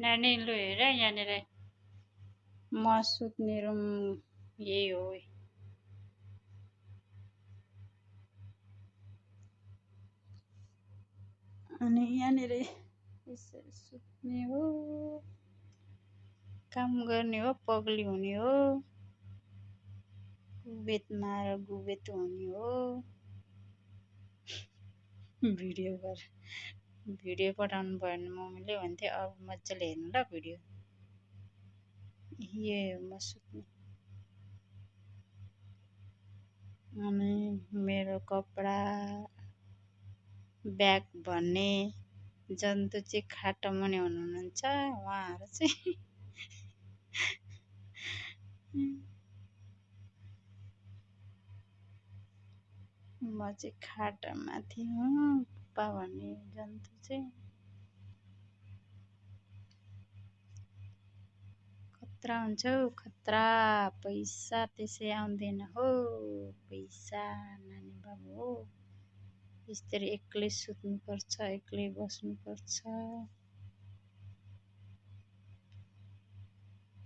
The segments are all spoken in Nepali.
नानी लु हेर यहाँनिर म सुत्ने रुम यही हो। अनि यहाँनिर यसरी सुत्ने हो, काम गर्ने हो, पग्ली हुने हो, गुबेतमा गुबेत हुने हो। भिडियो पठाउनु भयो भने मम्मीले भन्थ्यो अब मजाले हेर्नु ल भिडियो। यो म सुत्ने अनि मेरो कपडा ब्याग भन्ने जन्तु चाहिँ खाटो मुनि हुनुहुन्छ उहाँहरू चाहिँ म चाहिँ खाटो माथि हुँ। पप्पा भन्ने जन्तु चाहिँ खतरा हुन्छ हौ खतरा। पैसा त्यसै आउँदैन हो, पैसा नानी बाबु हो। यसरी एक्लै सुत्नुपर्छ, एक्लै बस्नुपर्छ।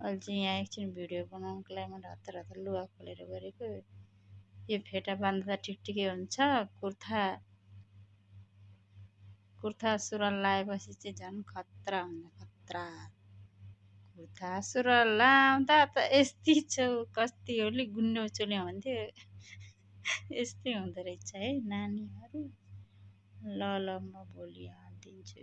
अहिले चाहिँ यहाँ एकछिन भिडियो बनाउनुको लागि मैले हतार हतार लुगा खोलेर गरेको। यो फेटा बाँध्दा ठिकठिकै हुन्छ। कुर्ता सुरुवाल लगाएपछि चाहिँ झन् खतरा हुन्छ खतरा। कुर्ता सुरुवाल लाउँदा त यस्तै छौ कस्ती होली गुन्डो चुल्यो भन्थ्यो। यस्तै हुँदो रहेछ है नानीहरू। ल ल म भोलि हालिदिन्छु।